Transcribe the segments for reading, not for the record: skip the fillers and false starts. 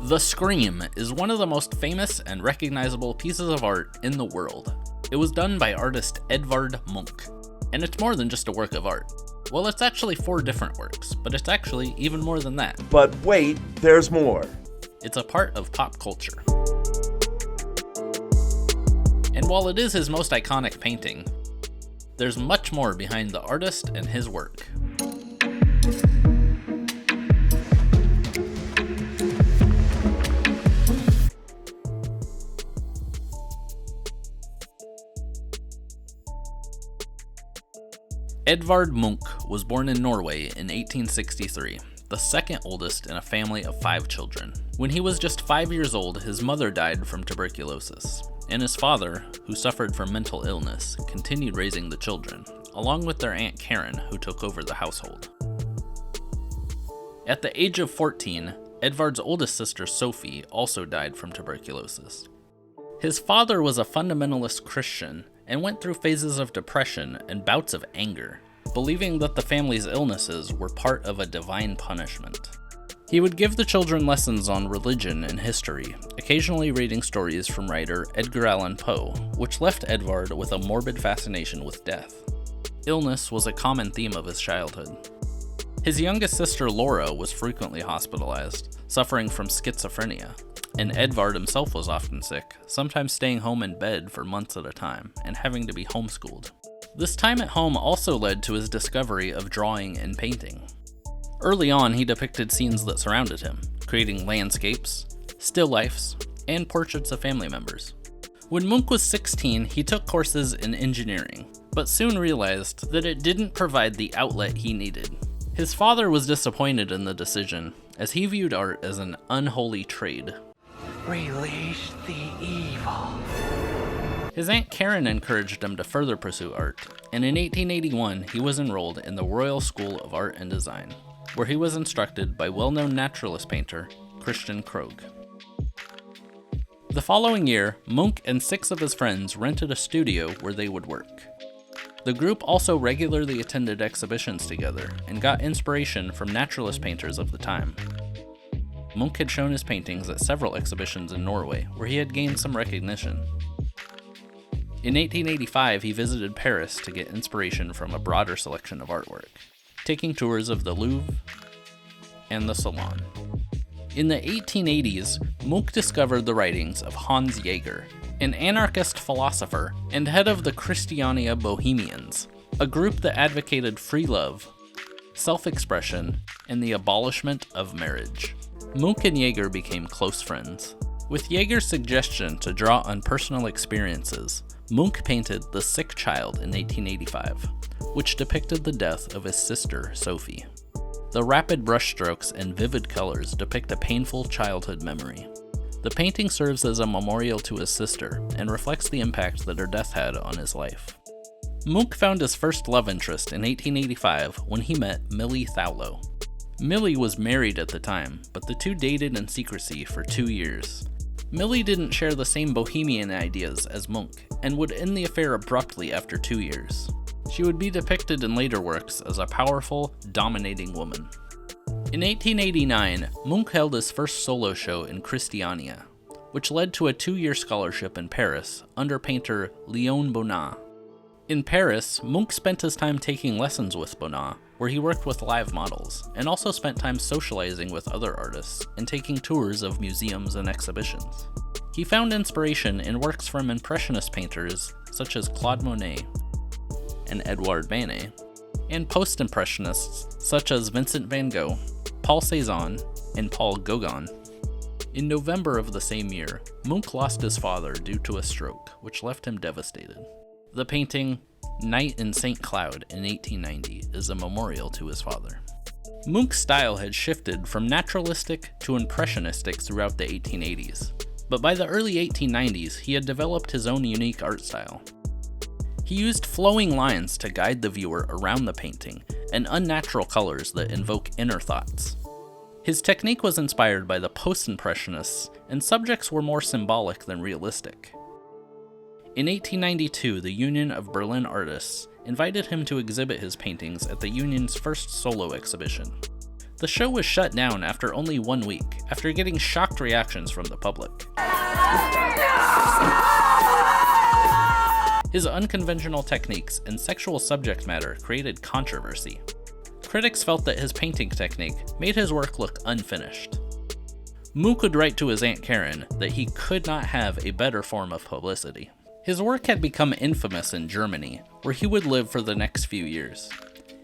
The Scream is one of the most famous and recognizable pieces of art in the world. It was done by artist Edvard Munch, and it's more than just a work of art. Well, it's actually 4 different works, but it's actually even more than that. But wait, there's more. It's a part of pop culture. And while it is his most iconic painting, there's much more behind the artist and his work. Edvard Munch was born in Norway in 1863, the second oldest in a family of 5 children. When he was just 5 years old, his mother died from tuberculosis, and his father, who suffered from mental illness, continued raising the children, along with their Aunt Karen, who took over the household. At the age of 14, Edvard's oldest sister Sophie also died from tuberculosis. His father was a fundamentalist Christian and went through phases of depression and bouts of anger, believing that the family's illnesses were part of a divine punishment. He would give the children lessons on religion and history, occasionally reading stories from writer Edgar Allan Poe, which left Edvard with a morbid fascination with death. Illness was a common theme of his childhood. His youngest sister Laura was frequently hospitalized, suffering from schizophrenia, and Edvard himself was often sick, sometimes staying home in bed for months at a time, and having to be homeschooled. This time at home also led to his discovery of drawing and painting. Early on, he depicted scenes that surrounded him, creating landscapes, still lifes, and portraits of family members. When Munch was 16, he took courses in engineering, but soon realized that it didn't provide the outlet he needed. His father was disappointed in the decision, as he viewed art as an unholy trade. Release the evil. His Aunt Karen encouraged him to further pursue art, and in 1881 he was enrolled in the Royal School of Art and Design, where he was instructed by well-known naturalist painter Christian Krogh. The following year, Munch and 6 of his friends rented a studio where they would work. The group also regularly attended exhibitions together and got inspiration from naturalist painters of the time. Munch had shown his paintings at several exhibitions in Norway, where he had gained some recognition. In 1885, he visited Paris to get inspiration from a broader selection of artwork, taking tours of the Louvre and the Salon. In the 1880s, Munch discovered the writings of Hans Jaeger, an anarchist philosopher and head of the Christiania Bohemians, a group that advocated free love, self-expression, and the abolishment of marriage. Munch and Jaeger became close friends. With Jaeger's suggestion to draw on personal experiences, Munch painted The Sick Child in 1885, which depicted the death of his sister, Sophie. The rapid brushstrokes and vivid colors depict a painful childhood memory. The painting serves as a memorial to his sister and reflects the impact that her death had on his life. Munch found his first love interest in 1885 when he met Millie Thaulow. Millie was married at the time, but the two dated in secrecy for 2 years. Millie didn't share the same bohemian ideas as Munch, and would end the affair abruptly after 2 years. She would be depicted in later works as a powerful, dominating woman. In 1889, Munch held his first solo show in Christiania, which led to a 2-year scholarship in Paris under painter Léon Bonnat. In Paris, Munch spent his time taking lessons with Bonnat, where he worked with live models, and also spent time socializing with other artists and taking tours of museums and exhibitions. He found inspiration in works from Impressionist painters such as Claude Monet and Edouard Manet, and Post-Impressionists such as Vincent van Gogh, Paul Cézanne, and Paul Gauguin. In November of the same year, Munch lost his father due to a stroke, which left him devastated. The painting Night in St. Cloud in 1890 is a memorial to his father. Munch's style had shifted from naturalistic to impressionistic throughout the 1880s, but by the early 1890s he had developed his own unique art style. He used flowing lines to guide the viewer around the painting and unnatural colors that invoke inner thoughts. His technique was inspired by the Post-Impressionists, and subjects were more symbolic than realistic. In 1892, the Union of Berlin Artists invited him to exhibit his paintings at the Union's first solo exhibition. The show was shut down after only 1 week, after getting shocked reactions from the public. His unconventional techniques and sexual subject matter created controversy. Critics felt that his painting technique made his work look unfinished. Munch would write to his Aunt Karen that he could not have a better form of publicity. His work had become infamous in Germany, where he would live for the next few years.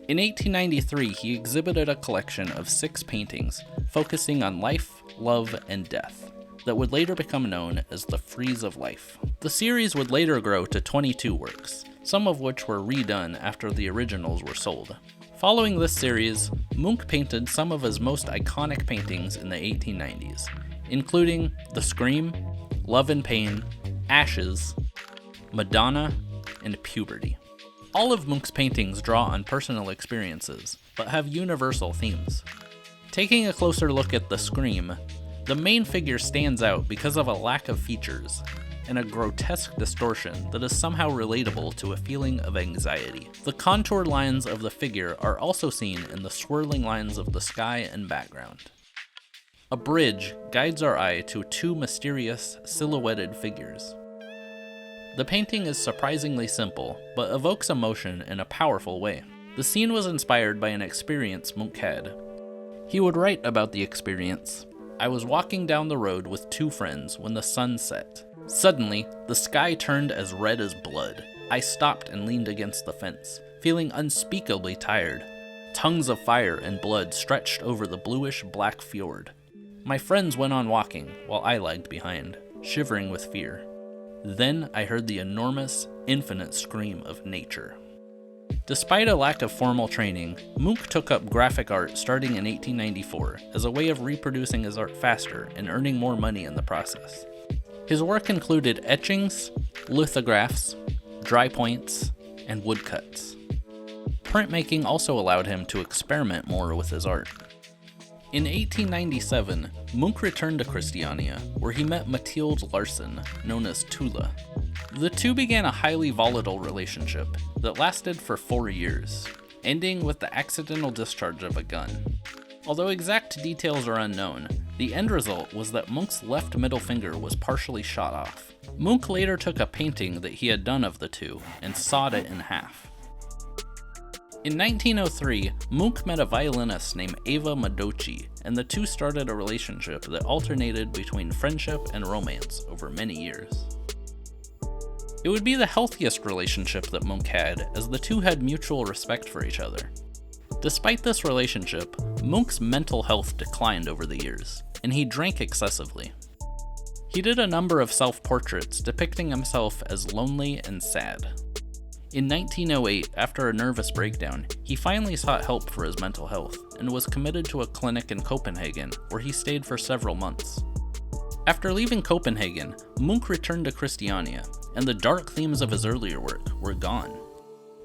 In 1893, he exhibited a collection of 6 paintings focusing on life, love, and death that would later become known as the Frieze of Life. The series would later grow to 22 works, some of which were redone after the originals were sold. Following this series, Munch painted some of his most iconic paintings in the 1890s, including The Scream, Love and Pain, Ashes, Madonna, and Puberty. All of Munch's paintings draw on personal experiences, but have universal themes. Taking a closer look at The Scream, the main figure stands out because of a lack of features and a grotesque distortion that is somehow relatable to a feeling of anxiety. The contour lines of the figure are also seen in the swirling lines of the sky and background. A bridge guides our eye to 2 mysterious, silhouetted figures. The painting is surprisingly simple, but evokes emotion in a powerful way. The scene was inspired by an experience Munch had. He would write about the experience. "I was walking down the road with 2 friends when the sun set. Suddenly, the sky turned as red as blood. I stopped and leaned against the fence, feeling unspeakably tired. Tongues of fire and blood stretched over the bluish-black fjord. My friends went on walking, while I lagged behind, shivering with fear. Then I heard the enormous, infinite scream of nature." Despite a lack of formal training, Munch took up graphic art starting in 1894 as a way of reproducing his art faster and earning more money in the process. His work included etchings, lithographs, dry points, and woodcuts. Printmaking also allowed him to experiment more with his art. In 1897, Munch returned to Christiania, where he met Mathilde Larsen, known as Tula. The two began a highly volatile relationship that lasted for 4 years, ending with the accidental discharge of a gun. Although exact details are unknown, the end result was that Munch's left middle finger was partially shot off. Munch later took a painting that he had done of the two and sawed it in half. In 1903, Munch met a violinist named Eva Madocci, and the two started a relationship that alternated between friendship and romance over many years. It would be the healthiest relationship that Munch had, as the two had mutual respect for each other. Despite this relationship, Munch's mental health declined over the years, and he drank excessively. He did a number of self-portraits depicting himself as lonely and sad. In 1908, after a nervous breakdown, he finally sought help for his mental health and was committed to a clinic in Copenhagen, where he stayed for several months. After leaving Copenhagen, Munch returned to Christiania, and the dark themes of his earlier work were gone.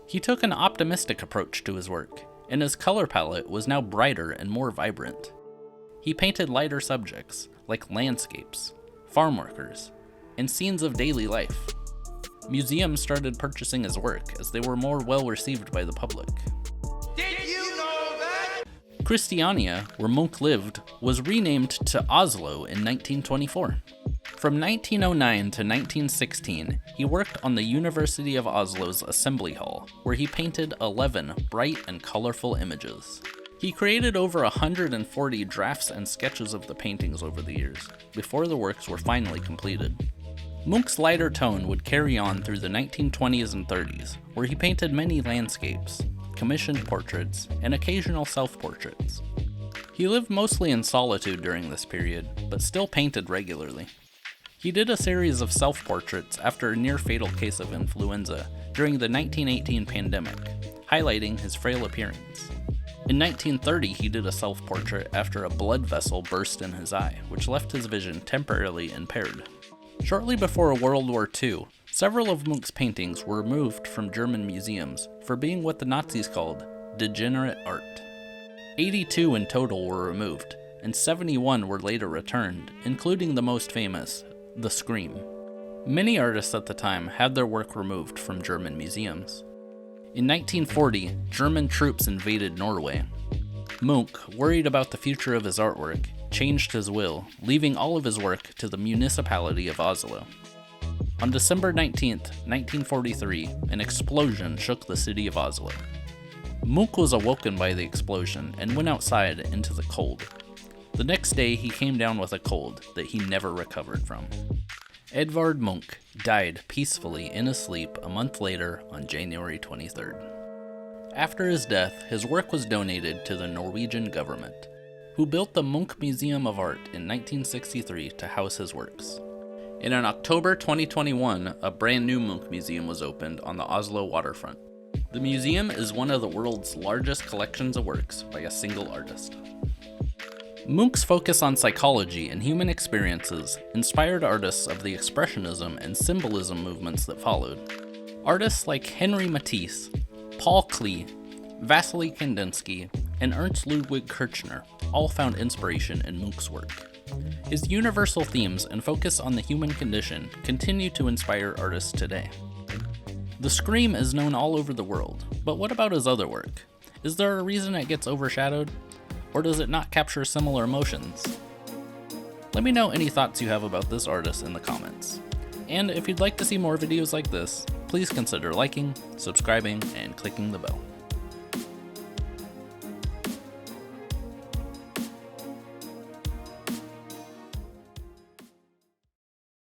He took an optimistic approach to his work, and his color palette was now brighter and more vibrant. He painted lighter subjects, like landscapes, farm workers, and scenes of daily life. Museums started purchasing his work as they were more well received by the public. Did you know that? Christiania, where Munch lived, was renamed to Oslo in 1924. From 1909 to 1916, he worked on the University of Oslo's Assembly Hall, where he painted 11 bright and colorful images. He created over 140 drafts and sketches of the paintings over the years, before the works were finally completed. Munch's lighter tone would carry on through the 1920s and 30s, where he painted many landscapes, commissioned portraits, and occasional self-portraits. He lived mostly in solitude during this period, but still painted regularly. He did a series of self-portraits after a near-fatal case of influenza during the 1918 pandemic, highlighting his frail appearance. In 1930, he did a self-portrait after a blood vessel burst in his eye, which left his vision temporarily impaired. Shortly before World War II, several of Munch's paintings were removed from German museums for being what the Nazis called degenerate art. 82 in total were removed, and 71 were later returned, including the most famous, The Scream. Many artists at the time had their work removed from German museums. In 1940, German troops invaded Norway. Munch, worried about the future of his artwork, changed his will, leaving all of his work to the municipality of Oslo. On December 19, 1943, an explosion shook the city of Oslo. Munch was awoken by the explosion and went outside into the cold. The next day, he came down with a cold that he never recovered from. Edvard Munch died peacefully in his sleep a month later on January 23rd. After his death, his work was donated to the Norwegian government, who built the Munch Museum of Art in 1963 to house his works. And in October 2021, a brand new Munch museum was opened on the Oslo waterfront. The museum is one of the world's largest collections of works by a single artist. Munch's focus on psychology and human experiences inspired artists of the Expressionism and Symbolism movements that followed. Artists like Henry Matisse, Paul Klee, Vasily Kandinsky, and Ernst Ludwig Kirchner all found inspiration in Munch's work. His universal themes and focus on the human condition continue to inspire artists today. The Scream is known all over the world, but what about his other work? Is there a reason it gets overshadowed? Or does it not capture similar emotions? Let me know any thoughts you have about this artist in the comments. And if you'd like to see more videos like this, please consider liking, subscribing, and clicking the bell.